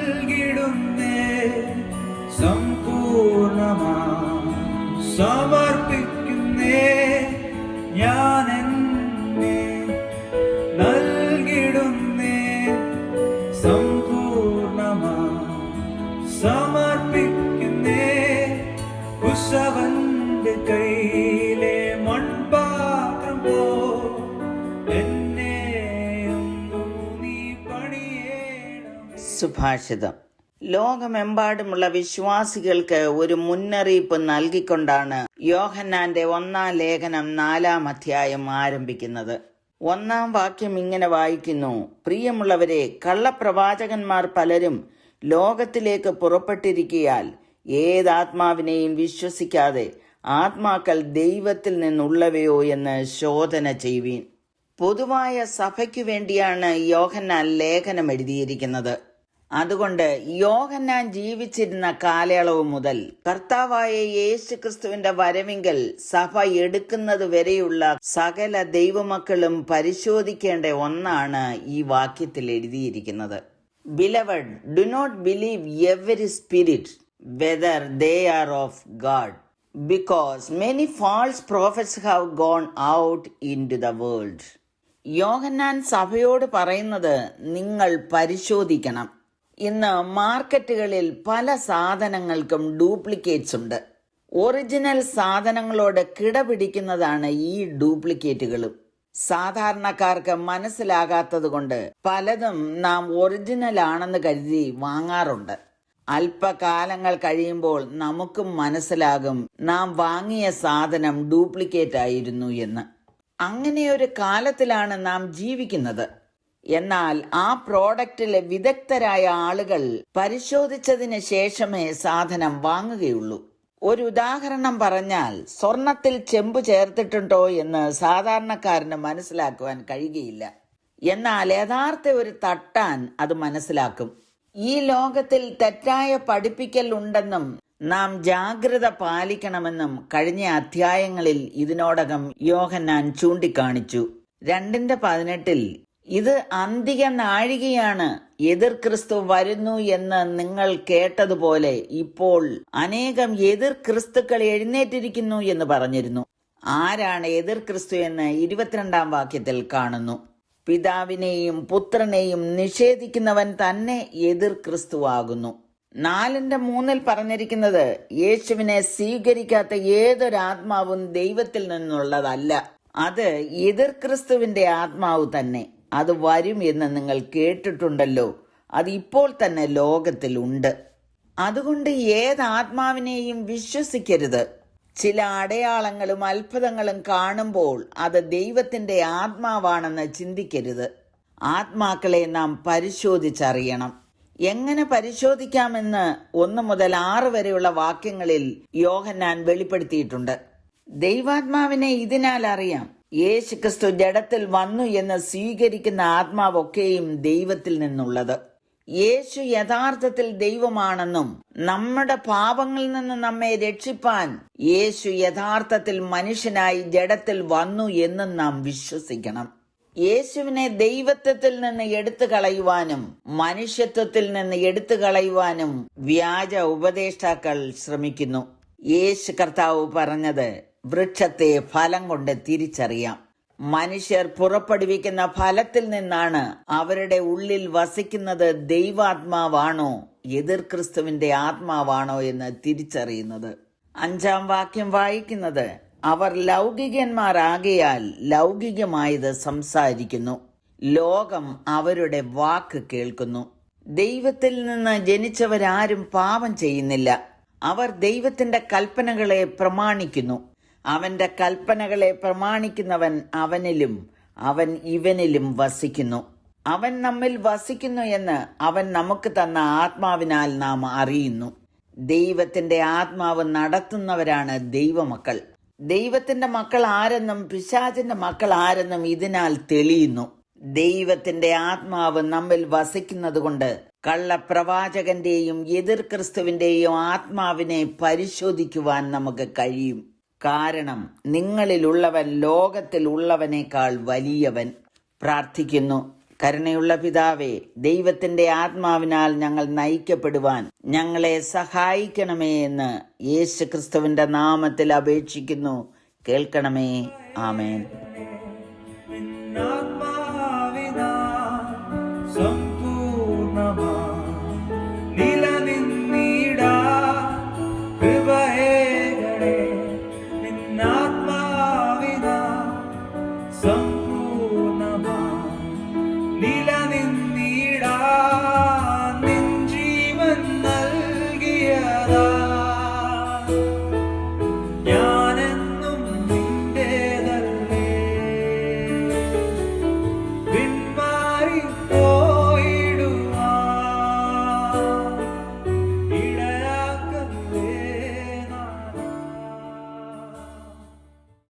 നൽകിടുന്നേ സമ്പൂർണമാ സമർപ്പിക്കുന്നേ ഞാൻ എന്നെ നൽകിടുന്നേ സമ്പൂർണമാ സമർപ്പിക്കുന്നേ കുശവന്റെ കയ്യിലെ മൺപാത്രം പോ എന്നെയൊന്നു നീ പണിയേണം. സുഭാഷിതം. ലോകമെമ്പാടുമുള്ള വിശ്വാസികൾക്ക് ഒരു മുന്നറിയിപ്പ് നൽകിക്കൊണ്ടാണ് യോഹന്നാന്റെ 1-ാം ലേഖനം 4-ാം അധ്യായം ആരംഭിക്കുന്നത്. 1-ാം വാക്യം ഇങ്ങനെ വായിക്കുന്നു: പ്രിയമുള്ളവരെ, കള്ളപ്രവാചകന്മാർ പലരും ലോകത്തിലേക്ക് പുറപ്പെട്ടിരിക്കയാൽ ഏതാത്മാവിനെയും വിശ്വസിക്കാതെ ആത്മാക്കൾ ദൈവത്തിൽ നിന്നുള്ളവയോ എന്ന് ശോധന ചെയ്യുവീൻ. പൊതുവായ സഭയ്ക്കു വേണ്ടിയാണ് യോഹന്നാൻ ലേഖനം എഴുതിയിരിക്കുന്നത്. അതുകൊണ്ട് യോഹന്നാൻ ജീവിച്ചിരുന്ന കാലയളവ് മുതൽ കർത്താവായ യേശുക്രിസ്തുവിന്റെ വരവിങ്കൽ സഭ എടുക്കുന്നത് വരെയുള്ള സകല ദൈവമക്കളും പരിശോധിക്കേണ്ട ഒന്നാണ് ഈ വാക്യത്തിൽ എഴുതിയിരിക്കുന്നത്. Beloved, do not believe every spirit, whether they are of God, because many false prophets have gone out into the world. യോഹന്നാൻ സഭയോട് പറയുന്നത് നിങ്ങൾ പരിശോധിക്കണം. ഇന്ന് മാർക്കറ്റുകളിൽ പല സാധനങ്ങൾക്കും ഡ്യൂപ്ലിക്കേറ്റ്സ് ഉണ്ട്. ഒറിജിനൽ സാധനങ്ങളോട് കിടപിടിക്കുന്നതാണ് ഈ ഡ്യൂപ്ലിക്കേറ്റുകളും. സാധാരണക്കാർക്ക് മനസ്സിലാകാത്തത് കൊണ്ട് പലതും നാം ഒറിജിനൽ ആണെന്ന് കരുതി വാങ്ങാറുണ്ട്. അല്പകാലങ്ങൾ കഴിയുമ്പോൾ നമുക്കും മനസ്സിലാകും നാം വാങ്ങിയ സാധനം ഡ്യൂപ്ലിക്കേറ്റ് ആയിരുന്നു എന്ന്. അങ്ങനെയൊരു കാലത്തിലാണ് നാം ജീവിക്കുന്നത്. എന്നാൽ ആ പ്രോഡക്റ്റിലെ വിദഗ്ധരായ ആളുകൾ പരിശോധിച്ചതിന് ശേഷമേ സാധനം വാങ്ങുകയുള്ളൂ. ഒരു ഉദാഹരണം പറഞ്ഞാൽ, സ്വർണത്തിൽ ചെമ്പ് ചേർത്തിട്ടുണ്ടോ എന്ന് സാധാരണക്കാരന് മനസ്സിലാക്കുവാൻ കഴിയുകയില്ല. എന്നാൽ യഥാർത്ഥ ഒരു തട്ടാൻ അത് മനസ്സിലാക്കും. ഈ ലോകത്തിൽ തെറ്റായ പഠിപ്പിക്കൽ ഉണ്ടെന്നും നാം ജാഗ്രത പാലിക്കണമെന്നും കഴിഞ്ഞ അധ്യായങ്ങളിൽ ഇതിനോടകം യോഹന്നാൻ ചൂണ്ടിക്കാണിച്ചു. 2:18 ഇത് അന്തിക നാഴികയാണ്, എതിർ ക്രിസ്തു വരുന്നു എന്ന് നിങ്ങൾ കേട്ടതുപോലെ ഇപ്പോൾ അനേകം എതിർ ക്രിസ്തുക്കൾ എഴുന്നേറ്റിരിക്കുന്നു എന്ന് പറഞ്ഞിരുന്നു. ആരാണ് എതിർ ക്രിസ്തു എന്ന് 22-ാം വാക്യത്തിൽ കാണുന്നു. പിതാവിനെയും പുത്രനെയും നിഷേധിക്കുന്നവൻ തന്നെ എതിർ ക്രിസ്തുവാകുന്നു. 4:3 പറഞ്ഞിരിക്കുന്നത് യേശുവിനെ സ്വീകരിക്കാത്ത ഏതൊരാത്മാവും ദൈവത്തിൽ നിന്നുള്ളതല്ല. അത് എതിർ ക്രിസ്തുവിന്റെ ആത്മാവ് തന്നെ. അത് വരും എന്ന് നിങ്ങൾ കേട്ടിട്ടുണ്ടല്ലോ. അത് ഇപ്പോൾ തന്നെ ലോകത്തിലുണ്ട്. അതുകൊണ്ട് ഏതാത്മാവിനെയും വിശ്വസിക്കരുത്. ചില അടയാളങ്ങളും അത്ഭുതങ്ങളും കാണുമ്പോൾ അത് ദൈവത്തിന്റെ ആത്മാവാണെന്ന് ചിന്തിക്കരുത്. ആത്മാക്കളെ നാം പരിശോധിച്ചറിയണം. എങ്ങനെ പരിശോധിക്കാമെന്ന് 1 മുതൽ 6 വരെയുള്ള വാക്യങ്ങളിൽ യോഹന്നാൻ വെളിപ്പെടുത്തിയിട്ടുണ്ട്. ദൈവാത്മാവിനെ ഇതിനാൽ അറിയാം: യേശുക്രിസ്തു ജഡത്തിൽ വന്നു എന്ന് സ്വീകരിക്കുന്ന ആത്മാവൊക്കെയും ദൈവത്തിൽ നിന്നുള്ളത്. യേശു യഥാർത്ഥത്തിൽ ദൈവമാണെന്നും നമ്മുടെ പാപങ്ങളിൽ നിന്ന് നമ്മെ രക്ഷിപ്പാൻ യേശു യഥാർത്ഥത്തിൽ മനുഷ്യനായി ജഡത്തിൽ വന്നു എന്നും നാം വിശ്വസിക്കണം. യേശുവിനെ ദൈവത്വത്തിൽ നിന്ന് എടുത്തു കളയുവാനും മനുഷ്യത്വത്തിൽ നിന്ന് എടുത്തു കളയുവാനും വ്യാജ ഉപദേഷ്ടാക്കൾ ശ്രമിക്കുന്നു. യേശു കർത്താവ് പറഞ്ഞത് വൃക്ഷത്തെ ഫലം കൊണ്ട് തിരിച്ചറിയാം. മനുഷ്യർ പുറപ്പെടുവിക്കുന്ന ഫലത്തിൽ നിന്നാണ് അവരുടെ ഉള്ളിൽ വസിക്കുന്നത് ദൈവാത്മാവാണോ എതിർ ക്രിസ്തുവിന്റെ ആത്മാവാണോ എന്ന് തിരിച്ചറിയുന്നത്. 5-ാം വാക്യം വായിക്കുന്നത്: അവർ ലൗകികന്മാരാകയാൽ ലൗകികമായത് സംസാരിക്കുന്നു, ലോകം അവരുടെ വാക്ക് കേൾക്കുന്നു. ദൈവത്തിൽ നിന്ന് ജനിച്ചവരാരും പാപം ചെയ്യുന്നില്ല. അവർ ദൈവത്തിന്റെ കൽപ്പനകളെ പ്രമാണിക്കുന്നു. അവന്റെ കൽപ്പനകളെ പ്രമാണിക്കുന്നവൻ അവനിലും അവൻ ഇവനിലും വസിക്കുന്നു. അവൻ നമ്മിൽ വസിക്കുന്നു എന്ന് അവൻ നമുക്ക് തന്ന ആത്മാവിനാൽ നാം അറിയുന്നു. ദൈവത്തിന്റെ ആത്മാവ് നടത്തുന്നവരാണ് ദൈവമക്കൾ. ദൈവത്തിന്റെ മക്കൾ ആരെന്നും പിശാചിന്റെ മക്കൾ ആരെന്നും ഇതിനാൽ തെളിയുന്നു. ദൈവത്തിന്റെ ആത്മാവ് നമ്മിൽ വസിക്കുന്നതുകൊണ്ട് കള്ളപ്രവാചകന്റെയും എതിർ ക്രിസ്തുവിന്റെയും ആത്മാവിനെ പരിശോധിക്കുവാൻ നമുക്ക് കഴിയും. കാരണം നിങ്ങളിലുള്ളവൻ ലോകത്തിലുള്ളവനേക്കാൾ വലിയവൻ. പ്രാർത്ഥിക്കുന്നു. കരുണയുള്ള പിതാവേ, ദൈവത്തിന്റെ ആത്മാവിനാൽ ഞങ്ങൾ നയിക്കപ്പെടുവാൻ ഞങ്ങളെ സഹായിക്കണമേ എന്ന് യേശു ക്രിസ്തുവിന്റെ നാമത്തിൽ അപേക്ഷിക്കുന്നു. കേൾക്കണമേ. ആമേൻ. നിന്നാത്മാവിനാൽ സമ്പൂർണ്ണമായി നിലനിന്നിടാൻ കൃപയേകണേ. നിന്നാത്മാവിനാൽ സമ്പൂർണ്ണമായി